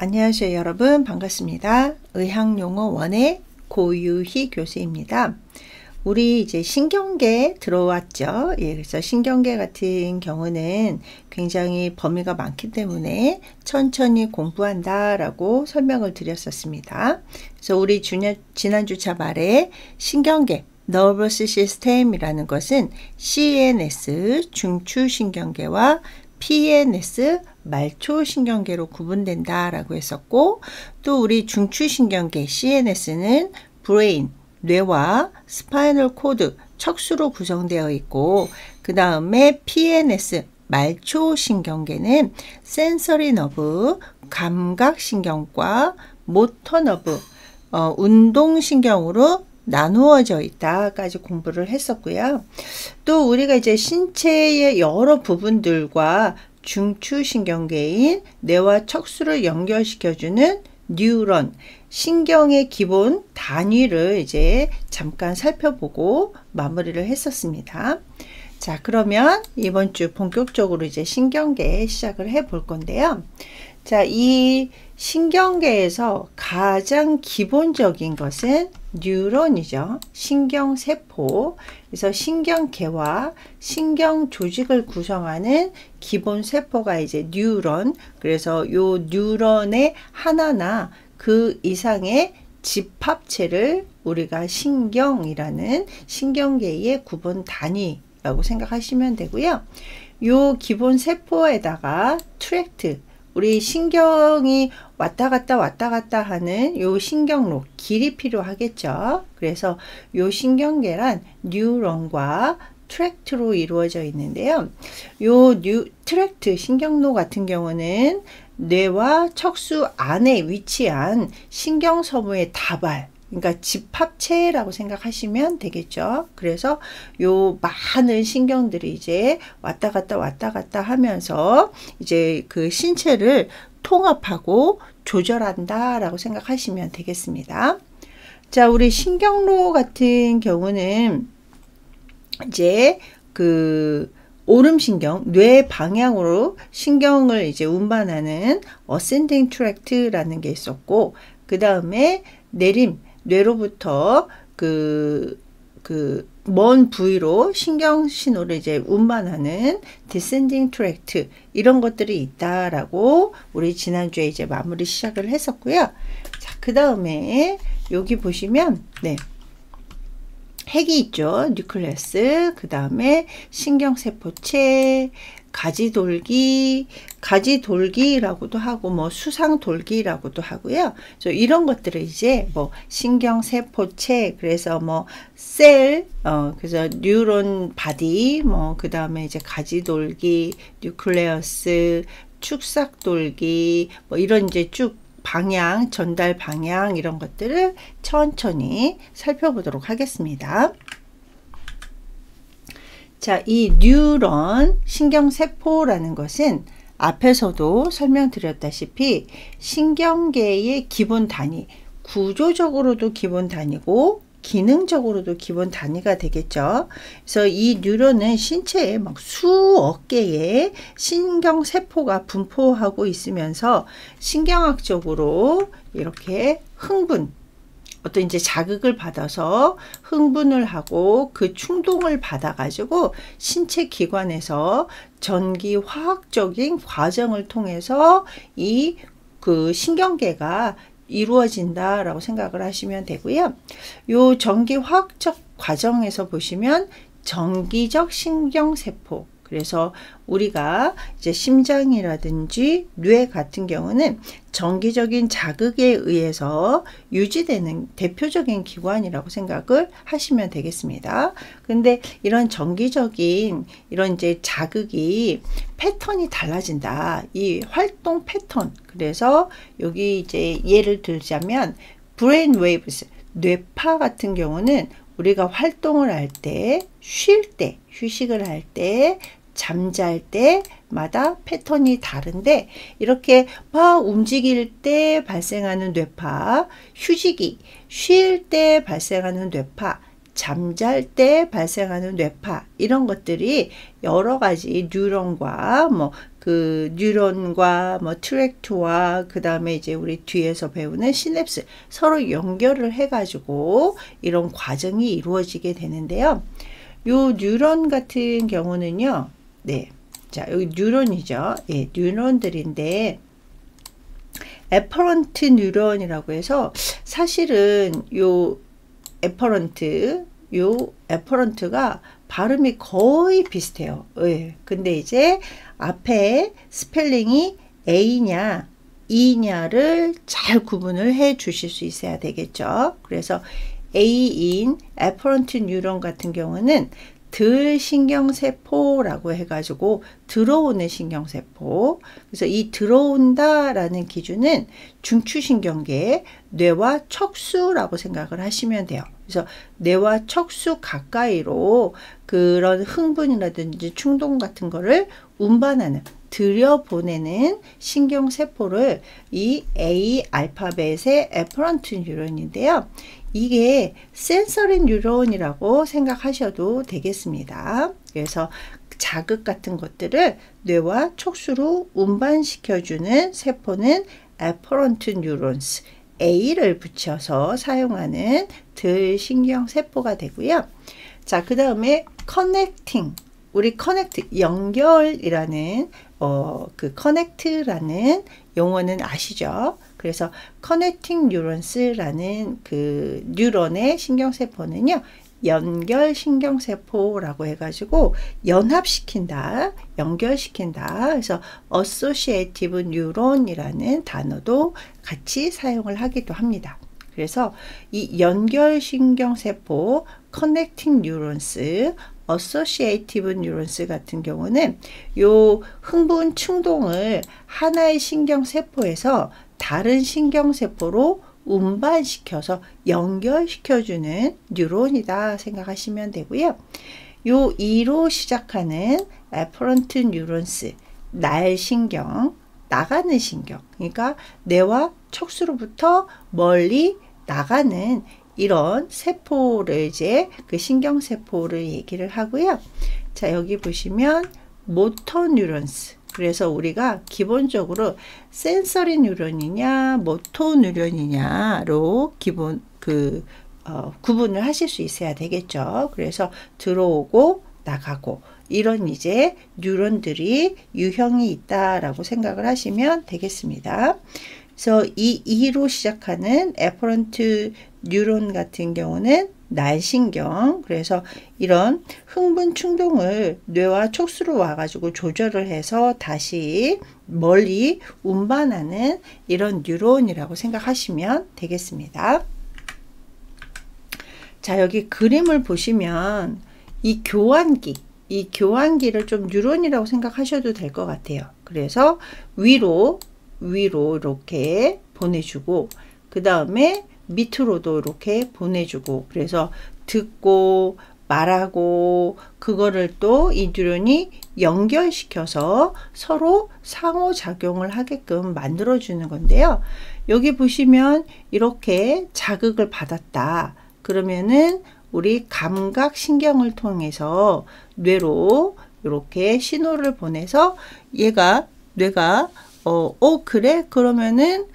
안녕하세요 여러분, 반갑습니다. 의학용어원의 고유희 교수입니다. 우리 이제 신경계 들어왔죠. 그래서 신경계 같은 경우는 굉장히 범위가 많기 때문에 천천히 공부한다 라고 설명을 드렸었습니다. 그래서 우리 지난주차 말에 신경계 Nervous System이라는 것은 CNS 중추신경계와 PNS 말초신경계로 구분된다 라고 했었고, 또 우리 중추신경계 CNS는 브레인, 뇌와 스파이널 코드, 척수로 구성되어 있고, 그 다음에 PNS 말초신경계는 센서리 너브, 감각신경과 모터 너브, 운동신경으로 나누어져 있다까지 공부를 했었고요. 또 우리가 이제 신체의 여러 부분들과 중추신경계인 뇌와 척수를 연결시켜주는 뉴런, 신경의 기본 단위를 이제 잠깐 살펴보고 마무리를 했었습니다. 자, 그러면 이번 주 본격적으로 이제 신경계 시작을 해 볼 건데요. 자, 이 신경계에서 가장 기본적인 것은 뉴런이죠. 신경세포. 그래서 신경계와 신경조직을 구성하는 기본 세포가 이제 뉴런. 그래서 요 뉴런의 하나나 그 이상의 집합체를 우리가 신경이라는 신경계의 구분 단위라고 생각하시면 되고요. 요 기본 세포에다가 트랙트, 우리 신경이 왔다 갔다 하는 요 신경로, 길이 필요하겠죠. 그래서 요 신경계란 뉴런과 트랙트로 이루어져 있는데요. 요 트랙트, 신경로 같은 경우는 뇌와 척수 안에 위치한 신경서부의 다발, 그러니까 집합체라고 생각하시면 되겠죠. 그래서 요 많은 신경들이 이제 왔다 갔다 하면서 이제 그 신체를 통합하고 조절한다 라고 생각하시면 되겠습니다. 자, 우리 신경로 같은 경우는 이제 그 오름신경, 뇌 방향으로 신경을 이제 운반하는 어센딩 트랙트라는 게 있었고, 그 다음에 내림, 뇌로부터 먼 부위로 신경 신호를 이제 운반하는 디센딩 트랙트, 이런 것들이 있다라고 우리 지난주에 이제 마무리 시작을 했었고요. 자, 그 다음에 여기 보시면 핵이 있죠. 뉴클레스, 그 다음에 신경세포체, 가지돌기라고도 하고, 뭐 수상돌기라고도 하고요. 이런 것들을 이제 뭐 신경세포체, 그래서 뭐 셀, 그래서 뉴런 바디, 뭐 그 다음에 이제 가지돌기, 뉴클레어스, 축삭돌기, 뭐 이런 이제 쭉 방향, 전달 방향, 이런 것들을 천천히 살펴보도록 하겠습니다. 자, 이 뉴런, 신경세포라는 것은 앞에서도 설명드렸다시피 신경계의 기본 단위, 구조적으로도 기본 단위고 기능적으로도 기본 단위가 되겠죠. 그래서 이 뉴런은 신체에 막 수억 개의 신경세포가 분포하고 있으면서 신경학적으로 이렇게 어떤 이제 자극을 받아서 흥분을 하고 그 충동을 받아가지고 신체 기관에서 전기 화학적인 과정을 통해서 이 그 신경계가 이루어진다라고 생각을 하시면 되고요. 요 전기 화학적 과정에서 보시면 전기적 신경세포, 그래서 우리가 이제 심장이라든지 뇌 같은 경우는 전기적인 자극에 의해서 유지되는 대표적인 기관이라고 생각을 하시면 되겠습니다. 근데 이런 전기적인 이런 이제 자극이 패턴이 달라진다. 이 활동 패턴. 그래서 여기 이제 예를 들자면 브레인 웨이브스, 뇌파 같은 경우는 우리가 활동을 할 때, 쉴 때, 휴식을 할 때, 잠잘 때마다 패턴이 다른데, 이렇게 막 움직일 때 발생하는 뇌파, 휴식이, 쉴 때 발생하는 뇌파, 잠잘 때 발생하는 뇌파 이런 것들이 여러 가지 뉴런과 뭐 트랙트와 그 다음에 이제 우리 뒤에서 배우는 시냅스 서로 연결을 해가지고 이런 과정이 이루어지게 되는데요. 요 뉴런 같은 경우는요. 네. 자, 여기 뉴런이죠. 예, 뉴런들인데 에퍼런트 뉴런이라고 해서 사실은 요 에퍼런트가 발음이 거의 비슷해요. 예. 근데 이제 앞에 스펠링이 A냐 E냐를 잘 구분을 해 주실 수 있어야 되겠죠. 그래서 A인 에퍼런트 뉴런 같은 경우는 들 신경세포라고 해가지고 들어오는 신경세포. 그래서 이 들어온다 라는 기준은 중추신경계 뇌와 척수라고 생각을 하시면 돼요. 그래서 뇌와 척수 가까이로 그런 흥분이라든지 충동 같은 거를 운반하는 들여보내는 신경세포를 이 A 알파벳의 에퍼런트 뉴런인데요. 이게 센서리 뉴런이라고 생각하셔도 되겠습니다. 그래서 자극 같은 것들을 뇌와 촉수로 운반시켜주는 세포는 에퍼런트 뉴런스 A를 붙여서 사용하는 들 신경세포가 되고요. 자, 그 다음에 커넥팅, 우리 커넥트, 연결이라는 그 커넥트라는 용어는 아시죠? 그래서 커넥팅 뉴런스라는 그 뉴런의 신경세포는요. 연결 신경세포라고 해가지고 연합시킨다, 연결시킨다. 그래서 associative neuron이라는 단어도 같이 사용을 하기도 합니다. 그래서 이 연결 신경세포, connecting neurons, associative neurons 같은 경우는 요 흥분 충동을 하나의 신경세포에서 다른 신경세포로 운반시켜서 연결시켜주는 뉴런이다 생각하시면 되고요. 요 2로 시작하는 에퍼런트 뉴런스, 날신경, 나가는 신경, 그러니까 뇌와 척수로부터 멀리 나가는 이런 세포를 이제 그 신경세포를 얘기를 하고요. 자, 여기 보시면 모터 뉴런스, 그래서 우리가 기본적으로 센서리 뉴런이냐 모토 뉴런이냐로 기본 구분을 하실 수 있어야 되겠죠. 그래서 들어오고 나가고 이런 이제 뉴런들이 유형이 있다라고 생각을 하시면 되겠습니다. 그래서 이 2로 시작하는 에퍼런트 뉴런 같은 경우는 날신경, 그래서 이런 흥분 충동을 뇌와 촉수로 와가지고 조절을 해서 다시 멀리 운반하는 이런 뉴런이라고 생각하시면 되겠습니다. 자, 여기 그림을 보시면 이 교환기를 좀 뉴런이라고 생각하셔도 될 것 같아요. 그래서 위로 이렇게 보내주고 그 다음에 밑으로도 이렇게 보내주고, 그래서 듣고 말하고 그거를 또 이 뉴런이 연결시켜서 서로 상호작용을 하게끔 만들어 주는 건데요. 여기 보시면 이렇게 자극을 받았다 그러면은 우리 감각신경을 통해서 뇌로 이렇게 신호를 보내서 뇌가 그래? 그러면은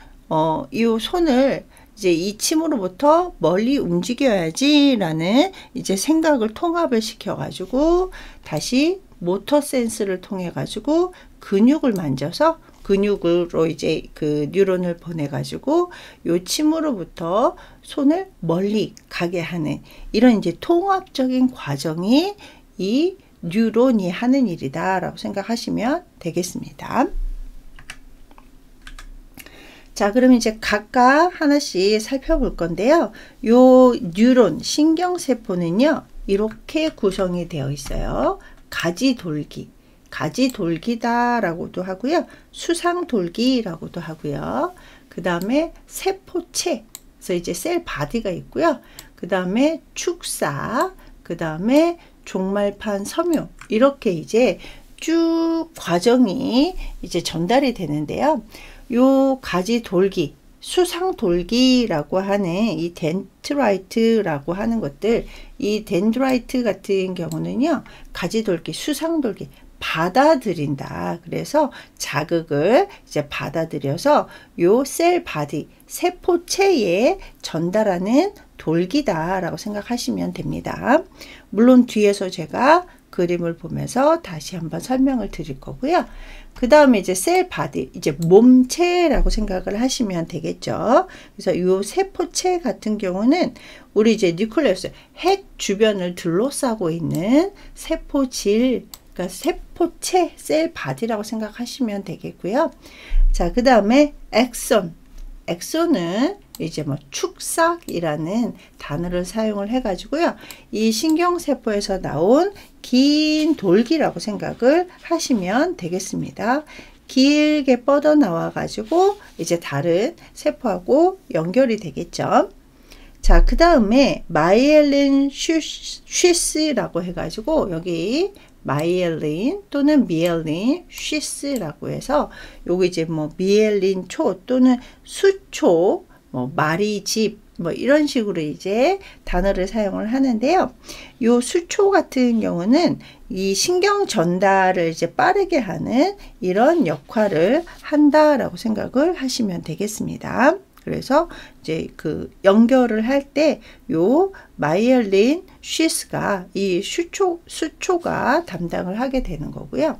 이 손을 이제 이 침으로부터 멀리 움직여야지 라는 이제 생각을 통합을 시켜 가지고 다시 모터 센스를 통해 가지고 근육을 만져서 근육으로 이제 그 뉴런을 보내 가지고 요 침으로부터 손을 멀리 가게 하는 이런 이제 통합적인 과정이 이 뉴런이 하는 일이다 라고 생각하시면 되겠습니다. 자, 그럼 이제 각각 하나씩 살펴볼 건데요. 요 뉴런, 신경세포는요, 이렇게 구성이 되어 있어요. 가지돌기다라고도 하고요. 수상돌기라고도 하고요. 그 다음에 세포체, 그래서 이제 셀 바디가 있고요. 그 다음에 축사, 그 다음에 종말판 섬유, 이렇게 이제 쭉 과정이 이제 전달이 되는데요. 요 가지돌기, 수상돌기라고 하는 이 덴트라이트라고 하는 것들, 이 덴드라이트 같은 경우는요, 가지돌기, 수상돌기, 받아들인다. 그래서 자극을 이제 받아들여서 요 셀 바디, 세포체에 전달하는 돌기다라고 생각하시면 됩니다. 물론 뒤에서 제가 그림을 보면서 다시 한번 설명을 드릴 거고요. 그 다음에 이제 셀 바디, 이제 몸체라고 생각을 하시면 되겠죠. 그래서 이 세포체 같은 경우는 우리 이제 뉴클레우스, 핵 주변을 둘러싸고 있는 세포질, 그러니까 세포체, 셀 바디라고 생각하시면 되겠고요. 자, 그 다음에 엑손. 엑손은 이제 뭐 축삭이라는 단어를 사용을 해가지고요. 이 신경세포에서 나온 긴 돌기라고 생각을 하시면 되겠습니다. 길게 뻗어 나와 가지고 이제 다른 세포하고 연결이 되겠죠. 자, 그 다음에 마이엘린 쉬스라고 해가지고 여기 마이엘린 또는 미엘린 쉬스라고 해서 요거 이제 뭐 미엘린 초 또는 수초, 뭐 마리집, 뭐 이런 식으로 이제 단어를 사용을 하는데요. 요 수초 같은 경우는 이 신경 전달을 이제 빠르게 하는 이런 역할을 한다라고 생각을 하시면 되겠습니다. 그래서 이제 그 연결을 할 때 요 마이엘린 쉬스가 이 수초가 담당을 하게 되는 거고요.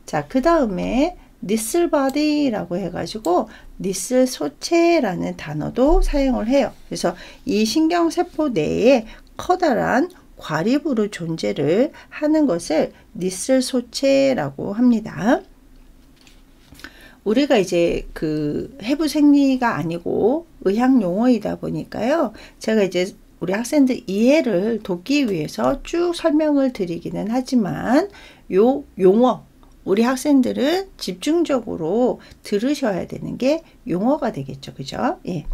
자, 그 다음에 니슬바디라고 해가지고 니슬 소체라는 단어도 사용을 해요. 그래서 이 신경세포 내에 커다란 과립으로 존재를 하는 것을 니슬 소체라고 합니다. 우리가 이제 그 해부 생리가 아니고 의학 용어이다 보니까요. 제가 이제 우리 학생들 이해를 돕기 위해서 쭉 설명을 드리기는 하지만 요 용어, 우리 학생들은 집중적으로 들으셔야 되는 게 용어가 되겠죠. 그죠? 예.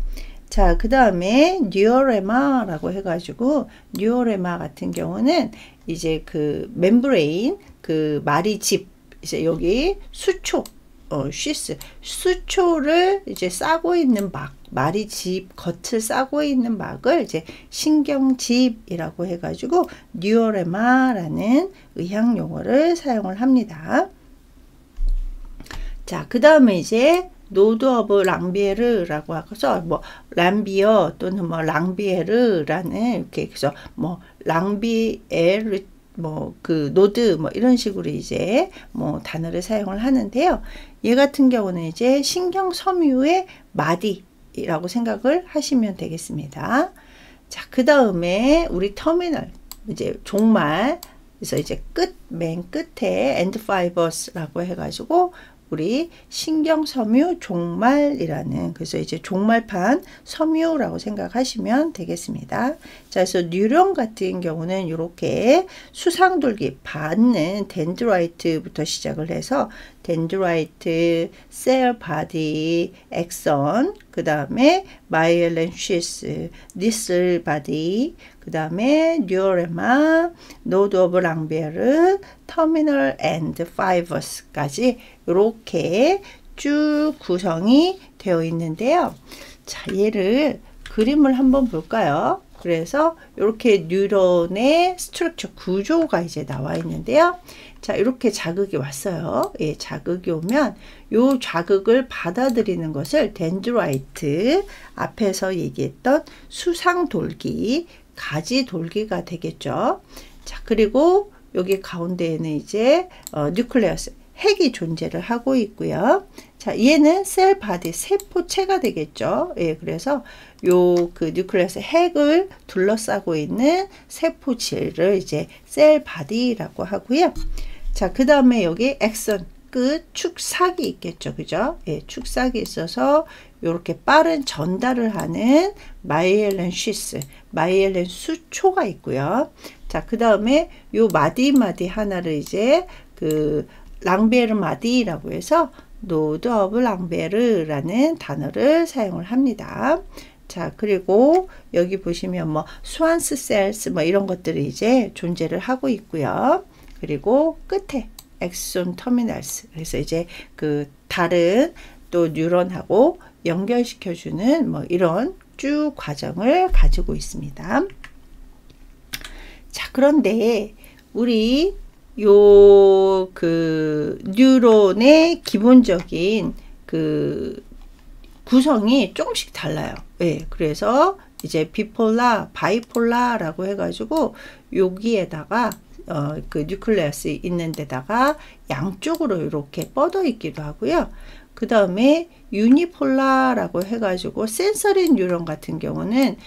자, 그 다음에 뉴어레마라고 해가지고 뉴어레마 같은 경우는 이제 그 멤브레인, 그 마리집, 이제 여기 수초, 쉬스, 수초를 이제 싸고 있는 막, 마리집 겉을 싸고 있는 막을 이제 신경집이라고 해가지고 뉴어레마라는 의학 용어를 사용을 합니다. 자, 그 다음에 이제 노드 오브 랑비에르라고 하고서 뭐 람비어 또는 뭐 랑비에르라는 이렇게 그래서 뭐 랑비에르 뭐 그 노드 뭐 이런 식으로 이제 뭐 단어를 사용을 하는데요. 얘 같은 경우는 이제 신경 섬유의 마디라고 생각을 하시면 되겠습니다. 자, 그 다음에 우리 터미널 이제 종말, 그래서 이제 맨 끝에 end fibers라고 해가지고 우리 신경섬유 종말이라는, 그래서 이제 종말판 섬유라고 생각하시면 되겠습니다. 자, 그래서 뉴런 같은 경우는 이렇게 수상돌기 받는 덴드라이트부터 시작을 해서 덴드라이트, 셀 바디, 엑선, 그 다음에 마이엘린 쉬스, 니슬 바디, 그 다음에 뉴어레마, 노드 오브 랑베르, 터미널 앤드 파이버스까지 이렇게 쭉 구성이 되어 있는데요. 자, 얘를 그림을 한번 볼까요? 그래서 이렇게 뉴런의 스트럭처 구조가 이제 나와 있는데요. 자, 이렇게 자극이 왔어요. 예, 자극이 오면 요 자극을 받아들이는 것을 덴드라이트, 앞에서 얘기했던 수상돌기, 가지돌기가 되겠죠. 자, 그리고 여기 가운데에는 이제 뉴클레어스, 핵이 존재를 하고 있고요. 자, 얘는 셀 바디, 세포체가 되겠죠. 예, 그래서 요 그 뉴클레어스 핵을 둘러싸고 있는 세포질을 이제 셀 바디라고 하고요. 자, 그 다음에 여기 엑선, 끝 축삭이 있겠죠. 그죠? 예, 축삭이 있어서 이렇게 빠른 전달을 하는 마이엘린 쉬스, 마이엘린 수초가 있고요. 자, 그 다음에 요 마디 하나를 이제 그 랑베르 마디라고 해서 노드 오브 랑베르라는 단어를 사용을 합니다. 자, 그리고 여기 보시면 뭐 스완스 셀스 뭐 이런 것들이 이제 존재를 하고 있고요. 그리고 끝에 엑손 터미널스, 그래서 이제 그 다른 또 뉴런하고 연결시켜주는 뭐 이런 쭉 과정을 가지고 있습니다. 자, 그런데 우리 요 그 뉴런의 기본적인 그 구성이 조금씩 달라요. 예, 그래서 이제 비폴라, 바이폴라라고 해가지고 여기에다가 그 뉴클레어스 있는 데다가 양쪽으로 이렇게 뻗어 있기도 하고요. 그 다음에 유니폴라라고 해가지고 센서리 뉴런 같은 경우는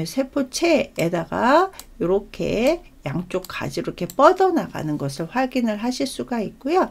세포체에다가 이렇게 양쪽 가지로 이렇게 뻗어 나가는 것을 확인을 하실 수가 있고요.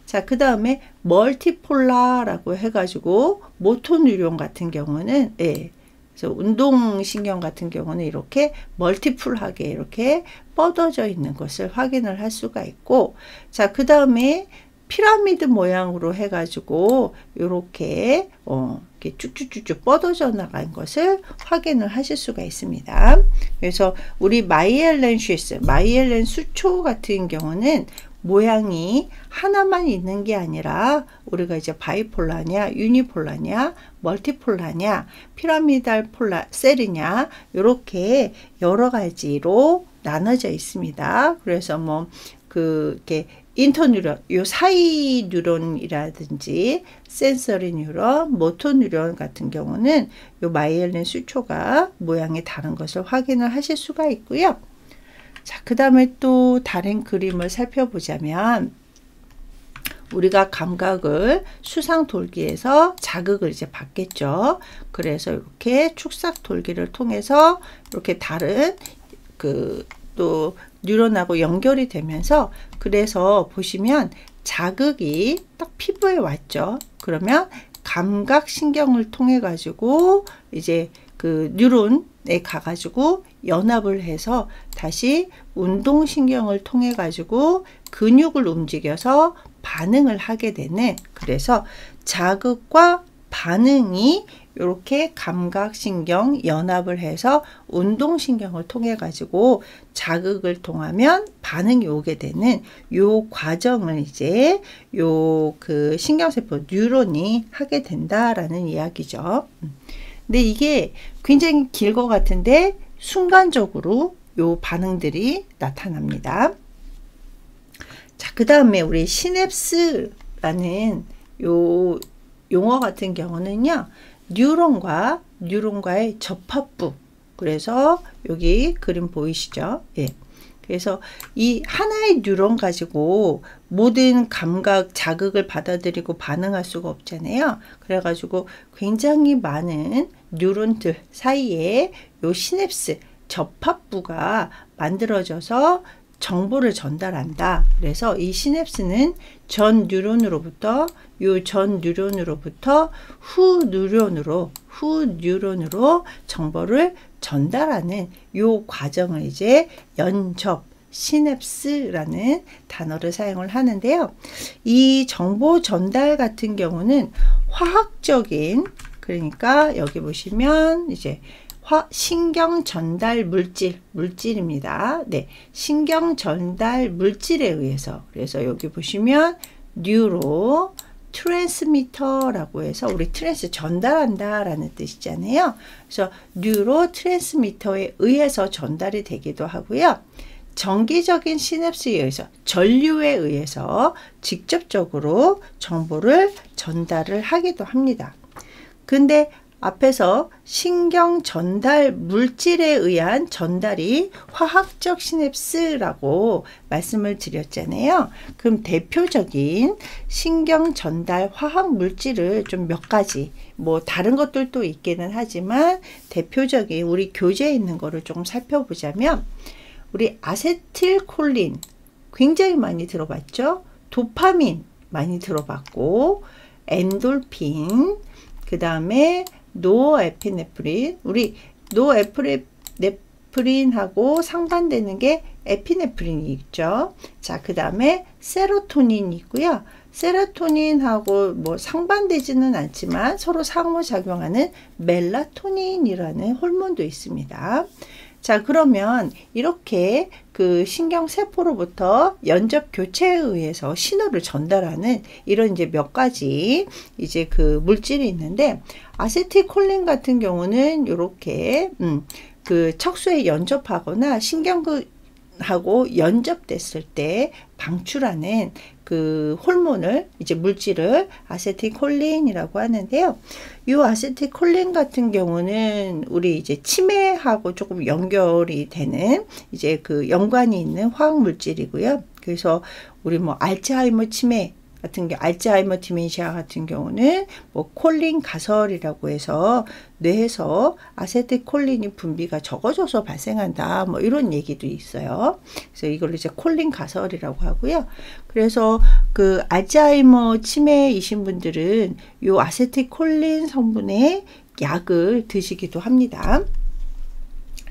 자, 그 다음에 멀티폴라라고 해가지고 모토 뉴런 같은 경우는 그래서 운동신경 같은 경우는 이렇게 멀티플하게 이렇게 뻗어져 있는 것을 확인을 할 수가 있고, 자, 그 다음에 피라미드 모양으로 해가지고 이렇게 이렇게 쭉쭉쭉쭉 뻗어져 나간 것을 확인을 하실 수가 있습니다. 그래서 우리 마이엘렌 슈스, 마이엘렌 수초 같은 경우는 모양이 하나만 있는 게 아니라 우리가 이제 바이폴라냐, 유니폴라냐, 멀티폴라냐, 피라미달 폴라 셀이냐 이렇게 여러 가지로 나눠져 있습니다. 그래서 뭐 이렇게 인터뉴런, 요 사이 뉴런이라든지 센서리 뉴런, 모토 뉴런 같은 경우는 요 마이엘렌 수초가 모양이 다른 것을 확인을 하실 수가 있고요. 자, 그 다음에 또 다른 그림을 살펴보자면 우리가 감각을 수상 돌기에서 자극을 이제 받겠죠. 그래서 이렇게 축삭 돌기를 통해서 이렇게 다른 또 뉴런하고 연결이 되면서, 그래서 보시면 자극이 딱 피부에 왔죠. 그러면 감각신경을 통해 가지고 이제 그 뉴런에 가가지고 연합을 해서 다시 운동신경을 통해 가지고 근육을 움직여서 반응을 하게 되는, 그래서 자극과 반응이 이렇게 감각신경 연합을 해서 운동신경을 통해 가지고 자극을 통하면 반응이 오게 되는 요 과정을 이제 요 그 신경세포 뉴런이 하게 된다라는 이야기죠. 근데 이게 굉장히 길 것 같은데 순간적으로 요 반응들이 나타납니다. 자, 그 다음에 우리 시냅스라는 요 용어 같은 경우는요, 뉴런과의 접합부. 그래서 여기 그림 보이시죠? 예. 그래서 이 하나의 뉴런 가지고 모든 감각 자극을 받아들이고 반응할 수가 없잖아요. 그래가지고 굉장히 많은 뉴런들 사이에 요 시냅스 접합부가 만들어져서 정보를 전달한다. 그래서 이 시냅스는 전 뉴런으로부터 후 뉴런으로 정보를 전달하는 요 과정을 이제 연접 시냅스라는 단어를 사용을 하는데요. 이 정보 전달 같은 경우는 화학적인, 그러니까 여기 보시면 이제 신경 전달 물질입니다. 네, 신경 전달 물질에 의해서, 그래서 여기 보시면 뉴로 트랜스미터라고 해서 우리 트랜스 전달한다 라는 뜻이잖아요. 그래서 뉴로 트랜스미터에 의해서 전달이 되기도 하고요. 정기적인 시냅스에 의해서, 전류에 의해서 직접적으로 정보를 전달을 하기도 합니다. 근데 앞에서 신경 전달 물질에 의한 전달이 화학적 시냅스라고 말씀을 드렸잖아요. 그럼 대표적인 신경 전달 화학 물질을 좀 몇 가지, 뭐 다른 것들도 있기는 하지만 대표적인 우리 교재에 있는 거를 조금 살펴보자면, 우리 아세틸콜린 굉장히 많이 들어봤죠. 도파민 많이 들어봤고, 엔돌핀, 그 다음에 노에피네프린, 우리 노에피네프린하고 상반되는 게 에피네프린이 있죠. 자, 그 다음에 세로토닌이 있고요. 세로토닌하고 뭐 상반되지는 않지만 서로 상호작용하는 멜라토닌이라는 호르몬도 있습니다. 자, 그러면 이렇게 그 신경세포로부터 연접 교체에 의해서 신호를 전달하는 이런 이제 몇 가지 이제 그 물질이 있는데, 아세틸콜린 같은 경우는 요렇게 그 척수에 연접하거나 신경하고 연접됐을 때 방출하는 그 호르몬을 이제 물질을 아세틸콜린이라고 하는데요. 이 아세틸콜린 같은 경우는 우리 이제 치매하고 조금 연결이 되는 이제 그 연관이 있는 화학 물질이고요. 그래서 우리 뭐 알츠하이머 치매 같은 경우, 알츠하이머 디멘시아 같은 경우는 뭐 콜린 가설이라고 해서 뇌에서 아세틸콜린이 분비가 적어져서 발생한다, 뭐 이런 얘기도 있어요. 그래서 이걸 이제 콜린 가설이라고 하고요. 그래서 그 알츠하이머 치매이신 분들은 요 아세틸콜린 성분의 약을 드시기도 합니다.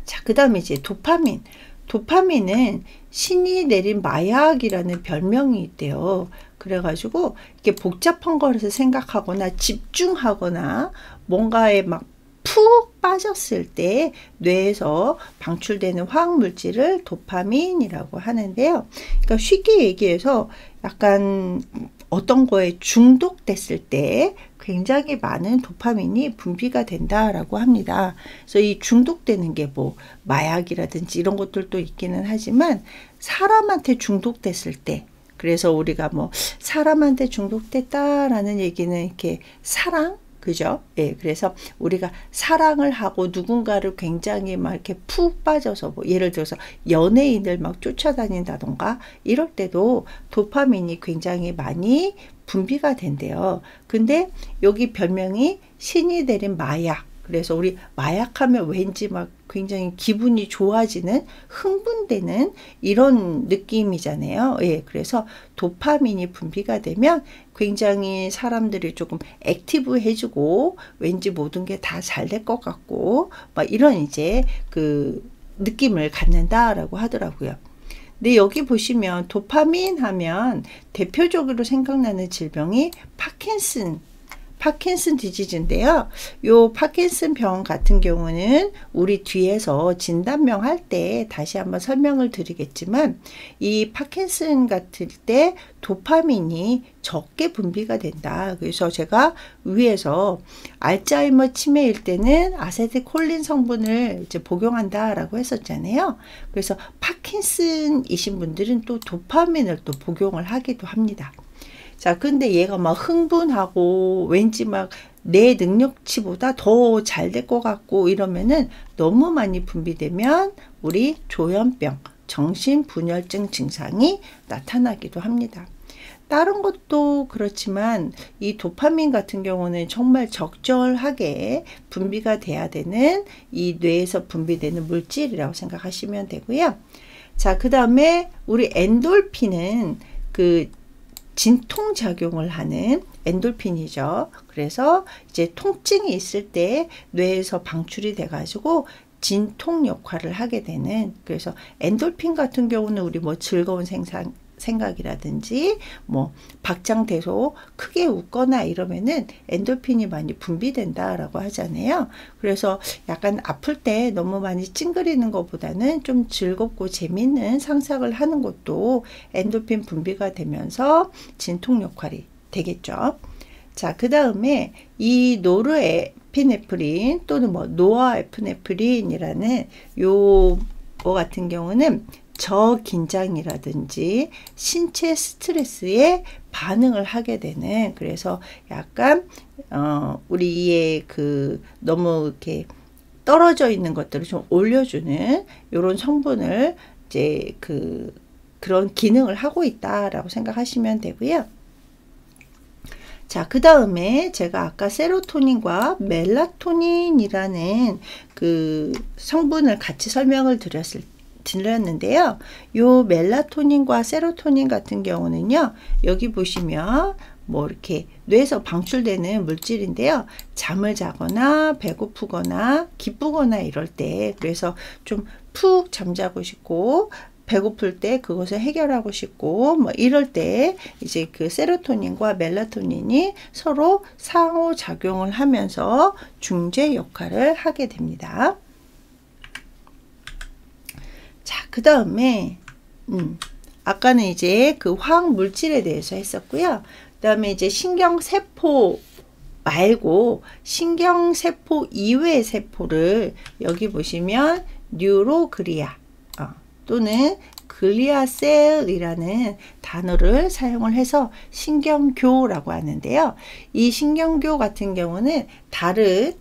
자, 그 다음에 이제 도파민. 도파민은 신이 내린 마약이라는 별명이 있대요. 그래가지고 이렇게 복잡한 거에서 생각하거나 집중하거나 뭔가에 막 푹 빠졌을 때 뇌에서 방출되는 화학물질을 도파민이라고 하는데요. 그러니까 쉽게 얘기해서 약간 어떤 거에 중독됐을 때 굉장히 많은 도파민이 분비가 된다라고 합니다. 그래서 이 중독되는 게 뭐 마약이라든지 이런 것들도 있기는 하지만, 사람한테 중독됐을 때, 그래서 우리가 뭐 사람한테 중독됐다라는 얘기는 이렇게 사랑, 그죠? 예, 그래서 우리가 사랑을 하고 누군가를 굉장히 막 이렇게 푹 빠져서, 뭐 예를 들어서 연예인을 막 쫓아다닌다던가 이럴 때도 도파민이 굉장히 많이 분비가 된대요. 근데 여기 별명이 신이 내린 마약. 그래서 우리 마약하면 왠지 막 굉장히 기분이 좋아지는, 흥분되는 이런 느낌이잖아요. 예, 그래서 도파민이 분비가 되면 굉장히 사람들이 조금 액티브해지고 왠지 모든 게 다 잘 될 것 같고 막 이런 이제 그 느낌을 갖는다라고 하더라고요. 근데 여기 보시면 도파민 하면 대표적으로 생각나는 질병이 파킨슨 디지즈인데요. 요 파킨슨 병 같은 경우는 우리 뒤에서 진단명 할 때 다시 한번 설명을 드리겠지만, 이 파킨슨 같을 때 도파민이 적게 분비가 된다. 그래서 제가 위에서 알츠하이머 치매일 때는 아세틸콜린 성분을 이제 복용한다라고 했었잖아요. 그래서 파킨슨이신 분들은 또 도파민을 또 복용을 하기도 합니다. 자, 근데 얘가 막 흥분하고 왠지 막 내 능력치보다 더 잘 될 것 같고 이러면은, 너무 많이 분비되면 우리 조현병, 정신분열증 증상이 나타나기도 합니다. 다른 것도 그렇지만 이 도파민 같은 경우는 정말 적절하게 분비가 돼야 되는, 이 뇌에서 분비되는 물질이라고 생각하시면 되고요. 자, 그 다음에 우리 엔돌핀은 그 진통작용을 하는 엔돌핀이죠. 그래서 이제 통증이 있을 때 뇌에서 방출이 돼 가지고 진통 역할을 하게 되는, 그래서 엔돌핀 같은 경우는 우리 뭐 즐거운 생각이라든지 뭐 박장대소 크게 웃거나 이러면은 엔돌핀이 많이 분비된다라고 하잖아요. 그래서 약간 아플 때 너무 많이 찡그리는 것보다는 좀 즐겁고 재밌는 상상을 하는 것도 엔돌핀 분비가 되면서 진통 역할이 되겠죠. 자, 그 다음에 이 노르에피네프린 또는 뭐 노아에피네프린이라는 요거 같은 경우는 저긴장이라든지 신체 스트레스에 반응을 하게 되는, 그래서 약간 우리의 그 너무 이렇게 떨어져 있는 것들을 좀 올려주는 이런 성분을 이제 그런 기능을 하고 있다라고 생각하시면 되고요. 자, 그 다음에 제가 아까 세로토닌과 멜라토닌이라는 그 성분을 같이 설명을 드렸는데요. 요 멜라토닌과 세로토닌 같은 경우는요, 여기 보시면 뭐 이렇게 뇌에서 방출되는 물질인데요. 잠을 자거나 배고프거나 기쁘거나 이럴 때, 그래서 좀 푹 잠자고 싶고 배고플 때 그것을 해결하고 싶고 뭐 이럴 때 이제 그 세로토닌과 멜라토닌이 서로 상호작용을 하면서 중재 역할을 하게 됩니다. 자, 그 다음에 아까는 이제 그 화학 물질에 대해서 했었고요. 그 다음에 이제 신경세포 말고 신경세포 이외의 세포를 여기 보시면 뉴로글리아 또는 글리아셀이라는 단어를 사용을 해서 신경교라고 하는데요. 이 신경교 같은 경우는 다른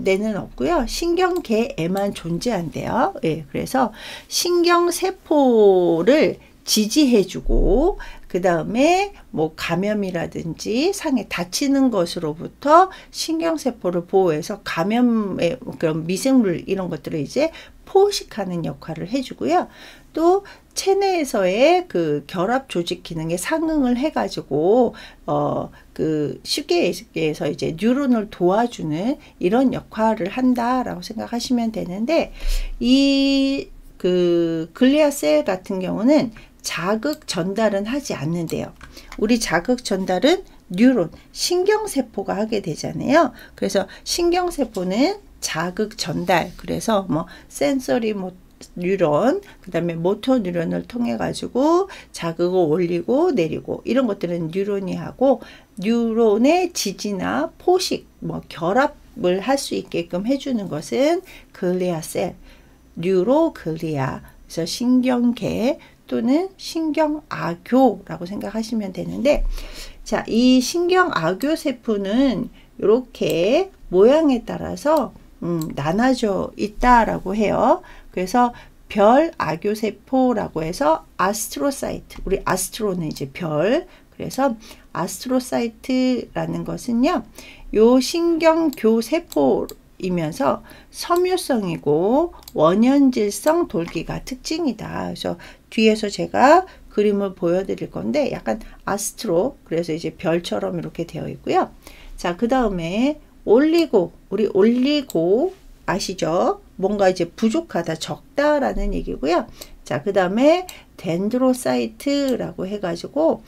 뇌는 없고요. 신경계에만 존재한대요. 예, 그래서 신경세포를 지지해주고 그 다음에 뭐 감염이라든지 상에 다치는 것으로부터 신경세포를 보호해서 감염의 그런 미생물 이런 것들을 이제 포식하는 역할을 해주고요. 또 체내에서의 그 결합 조직 기능에 상응을 해가지고 그 쉽게 얘기해서 이제 뉴런을 도와주는 이런 역할을 한다라고 생각하시면 되는데 이 그 글리아셀 같은 경우는 자극 전달은 하지 않는데요. 우리 자극 전달은 뉴런, 신경세포가 하게 되잖아요. 그래서 신경세포는 자극 전달, 그래서 뭐 센서리 뉴런, 그 다음에 모터 뉴런을 통해 가지고 자극을 올리고 내리고 이런 것들은 뉴런이 하고, 뉴런의 지지나 포식, 뭐 결합을 할 수 있게끔 해주는 것은 글리아셀, 뉴로글리아, 그래서 신경계 또는 신경아교라고 생각하시면 되는데, 자, 이 신경아교 세포는 이렇게 모양에 따라서 나눠져 있다라고 해요. 그래서 별 아교세포라고 해서 아스트로사이트, 우리 아스트로는 이제 별, 그래서 아스트로사이트라는 것은요, 요 신경교세포이면서 섬유성이고 원연질성 돌기가 특징이다. 그래서 뒤에서 제가 그림을 보여드릴 건데 약간 아스트로, 그래서 이제 별처럼 이렇게 되어 있고요. 자, 그 다음에 올리고, 우리 올리고 아시죠? 뭔가 이제 부족하다, 적다라는 얘기고요. 자, 그 다음에 덴드로사이트라고 해가지고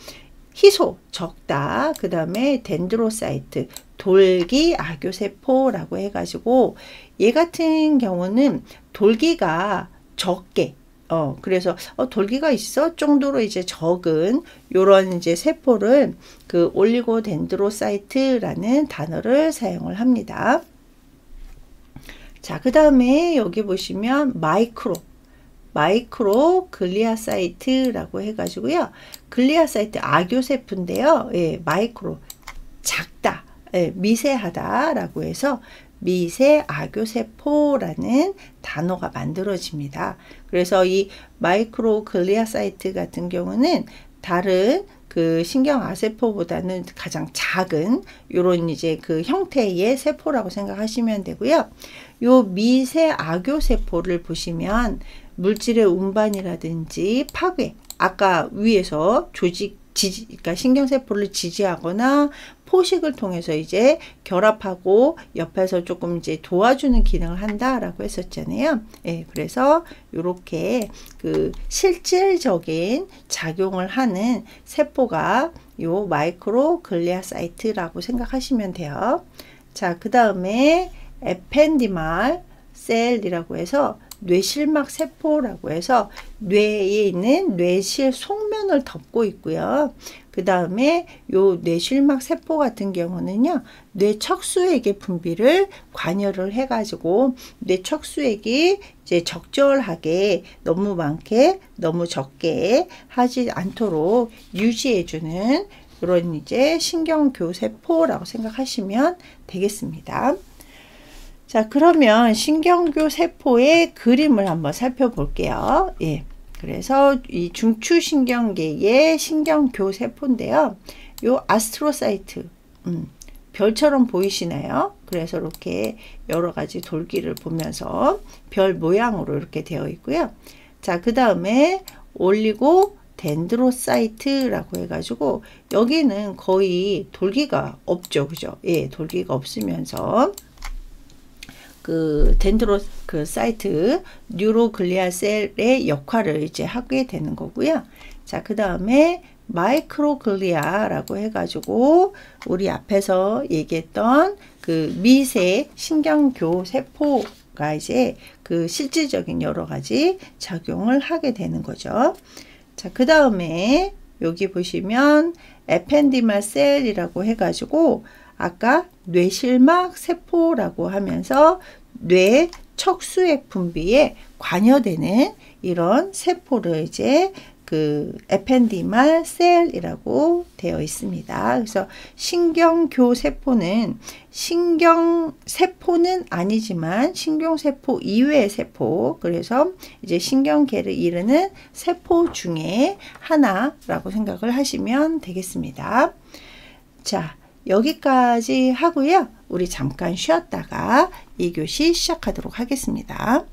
희소, 적다. 그 다음에 덴드로사이트, 돌기 아교세포라고 해가지고 얘 같은 경우는 돌기가 적게, 그래서 돌기가 있어 정도로 이제 적은 요런 이제 세포를 그 올리고덴드로사이트라는 단어를 사용을 합니다. 자, 그 다음에 여기 보시면 마이크로 글리아사이트라고 해가지고요. 글리아사이트 아교세포인데요. 예, 마이크로, 작다, 예, 미세하다라고 해서 미세 아교세포라는 단어가 만들어집니다. 그래서 이 마이크로 글리아사이트 같은 경우는 다른 그 신경아세포보다는 가장 작은 요런 이제 그 형태의 세포라고 생각하시면 되고요. 요 미세 아교세포를 보시면 물질의 운반이라든지 파괴, 아까 위에서 그러니까 신경세포를 지지하거나 포식을 통해서 이제 결합하고 옆에서 조금 이제 도와주는 기능을 한다라고 했었잖아요. 예, 그래서 이렇게 그 실질적인 작용을 하는 세포가 요 마이크로 글리아사이트라고 생각하시면 돼요. 자, 그 다음에 에펜디말 셀이라고 해서 뇌실막 세포라고 해서 뇌에 있는 뇌실 속면을 덮고 있고요. 그 다음에 요 뇌실막 세포 같은 경우는요, 뇌척수액의 분비를 관여를 해가지고 뇌척수액이 이제 적절하게 너무 많게 너무 적게 하지 않도록 유지해주는 그런 이제 신경교세포라고 생각하시면 되겠습니다. 자, 그러면 신경교 세포의 그림을 한번 살펴볼게요. 예. 그래서 이 중추신경계의 신경교 세포인데요. 요 아스트로사이트, 별처럼 보이시나요? 그래서 이렇게 여러 가지 돌기를 보면서 별 모양으로 이렇게 되어 있고요. 자, 그 다음에 올리고 덴드로사이트라고 해가지고 여기는 거의 돌기가 없죠. 그죠? 예, 돌기가 없으면서 그 사이트 뉴로글리아셀의 역할을 이제 하게 되는 거고요. 자, 그 다음에 마이크로글리아라고 해가지고 우리 앞에서 얘기했던 그 미세 신경교 세포가 세포가 이제 그 실질적인 여러 가지 작용을 하게 되는 거죠. 자, 그 다음에 여기 보시면 에펜디말 셀이라고 해가지고 아까 뇌실막 세포라고 하면서 뇌 척수액 분비에 관여되는 이런 세포를 이제 그 에펜디말 셀이라고 되어 있습니다. 그래서 신경교 세포는 신경세포는 아니지만 신경세포 이외의 세포, 그래서 이제 신경계를 이루는 세포 중에 하나라고 생각을 하시면 되겠습니다. 자, 여기까지 하고요. 우리 잠깐 쉬었다가 2교시 시작하도록 하겠습니다.